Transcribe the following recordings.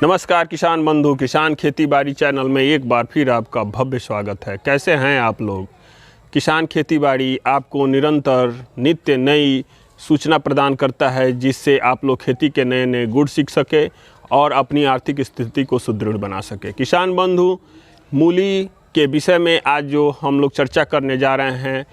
नमस्कार किसान बंधु, किसान खेती बाड़ी चैनल में एक बार फिर आपका भव्य स्वागत है। कैसे हैं आप लोग? किसान खेती बाड़ी आपको निरंतर नित्य नई सूचना प्रदान करता है, जिससे आप लोग खेती के नए नए गुण सीख सके और अपनी आर्थिक स्थिति को सुदृढ़ बना सके। किसान बंधु, मूली के विषय में आज जो हम लोग चर्चा करने जा रहे हैं,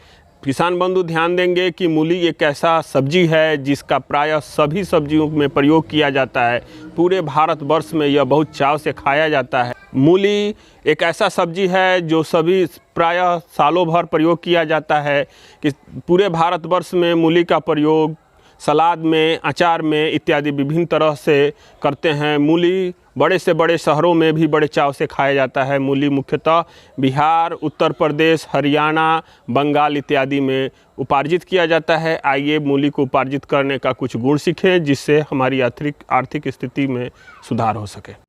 किसान बंधु ध्यान देंगे कि मूली एक ऐसा सब्जी है जिसका प्रायः सभी सब्जियों में प्रयोग किया जाता है। पूरे भारतवर्ष में यह बहुत चाव से खाया जाता है। मूली एक ऐसा सब्जी है जो सभी प्रायः सालों भर प्रयोग किया जाता है कि पूरे भारतवर्ष में मूली का प्रयोग सलाद में, अचार में इत्यादि विभिन्न तरह से करते हैं। मूली बड़े से बड़े शहरों में भी बड़े चाव से खाया जाता है। मूली मुख्यतः बिहार, उत्तर प्रदेश, हरियाणा, बंगाल इत्यादि में उपार्जित किया जाता है। आइए मूली को उपार्जित करने का कुछ गुण सीखें, जिससे हमारी आर्थिक स्थिति में सुधार हो सके।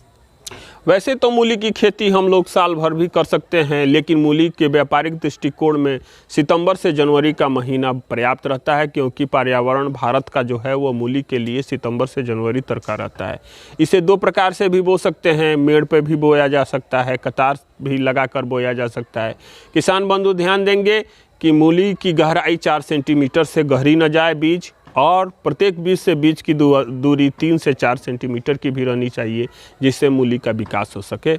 वैसे तो मूली की खेती हम लोग साल भर भी कर सकते हैं, लेकिन मूली के व्यापारिक दृष्टिकोण में सितंबर से जनवरी का महीना पर्याप्त रहता है, क्योंकि पर्यावरण भारत का जो है वो मूली के लिए सितंबर से जनवरी तक का रहता है। इसे दो प्रकार से भी बो सकते हैं, मेड़ पे भी बोया जा सकता है, कतार भी लगाकर बोया जा सकता है। किसान बंधु ध्यान देंगे कि मूली की गहराई 4 सेंटीमीटर से गहरी न जाए बीज, और प्रत्येक बीज से बीज की दूरी 3 से 4 सेंटीमीटर की भी रहनी चाहिए, जिससे मूली का विकास हो सके।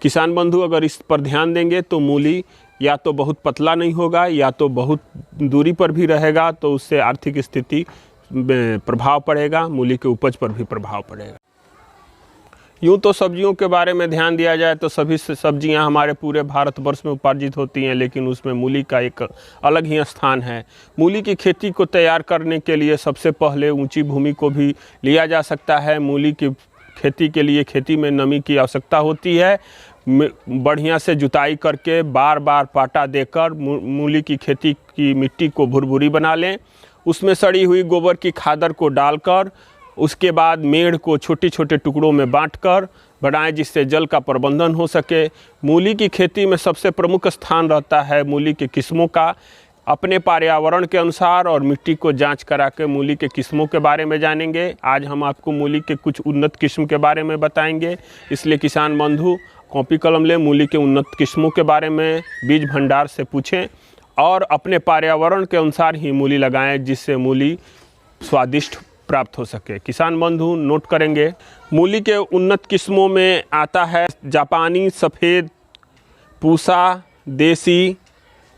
किसान बंधु अगर इस पर ध्यान देंगे तो मूली या तो बहुत पतला नहीं होगा या तो बहुत दूरी पर भी रहेगा, तो उससे आर्थिक स्थिति में प्रभाव पड़ेगा, मूली के उपज पर भी प्रभाव पड़ेगा। यूँ तो सब्जियों के बारे में ध्यान दिया जाए तो सभी सब्जियां हमारे पूरे भारतवर्ष में उपार्जित होती हैं, लेकिन उसमें मूली का एक अलग ही स्थान है। मूली की खेती को तैयार करने के लिए सबसे पहले ऊंची भूमि को भी लिया जा सकता है। मूली की खेती के लिए खेती में नमी की आवश्यकता होती है। बढ़िया से जुताई करके बार बार पाटा देकर मूली की खेती की मिट्टी को भुरभुरी बना लें। उसमें सड़ी हुई गोबर की खादर को डालकर उसके बाद मेड़ को छोटे छोटे टुकड़ों में बांटकर बढ़ाएं, जिससे जल का प्रबंधन हो सके। मूली की खेती में सबसे प्रमुख स्थान रहता है मूली के किस्मों का। अपने पर्यावरण के अनुसार और मिट्टी को जांच करा के मूली के किस्मों के बारे में जानेंगे। आज हम आपको मूली के कुछ उन्नत किस्म के बारे में बताएंगे, इसलिए किसान बंधु कॉपी कलम लें, मूली के उन्नत किस्मों के बारे में बीज भंडार से पूछें और अपने पर्यावरण के अनुसार ही मूली लगाएं, जिससे मूली स्वादिष्ट प्राप्त हो सके। किसान बंधु नोट करेंगे, मूली के उन्नत किस्मों में आता है जापानी सफ़ेद, पूसा देसी,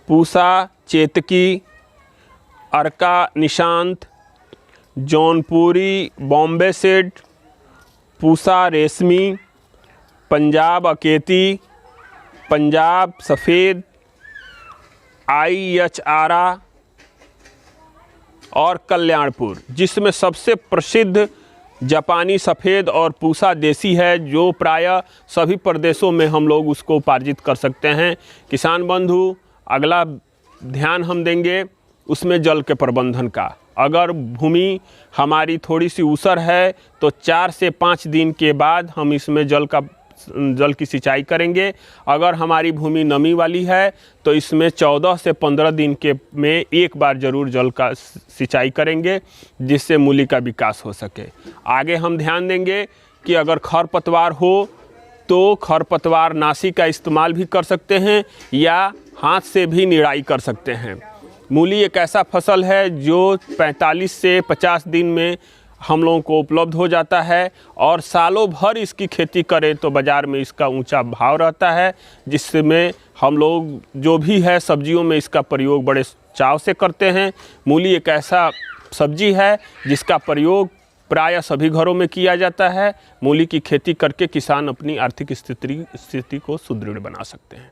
पूसा चेतकी, अर्का निशांत, जौनपुरी बॉम्बे सेड, पूसा रेशमी, पंजाब अकेती, पंजाब सफ़ेद, IHR और कल्याणपुर, जिसमें सबसे प्रसिद्ध जापानी सफ़ेद और पूसा देसी है, जो प्रायः सभी प्रदेशों में हम लोग उसको उपार्जित कर सकते हैं। किसान बंधु अगला ध्यान हम देंगे उसमें जल के प्रबंधन का। अगर भूमि हमारी थोड़ी सी ऊसर है तो 4 से 5 दिन के बाद हम इसमें जल की सिंचाई करेंगे। अगर हमारी भूमि नमी वाली है तो इसमें 14 से 15 दिन के में एक बार ज़रूर जल का सिंचाई करेंगे, जिससे मूली का विकास हो सके। आगे हम ध्यान देंगे कि अगर खरपतवार हो तो खरपतवार नाशी का इस्तेमाल भी कर सकते हैं या हाथ से भी निराई कर सकते हैं। मूली एक ऐसा फसल है जो 45 से 50 दिन में हम लोगों को उपलब्ध हो जाता है, और सालों भर इसकी खेती करें तो बाज़ार में इसका ऊंचा भाव रहता है, जिसमें हम लोग जो भी है सब्जियों में इसका प्रयोग बड़े चाव से करते हैं। मूली एक ऐसा सब्जी है जिसका प्रयोग प्रायः सभी घरों में किया जाता है। मूली की खेती करके किसान अपनी आर्थिक स्थिति को सुदृढ़ बना सकते हैं।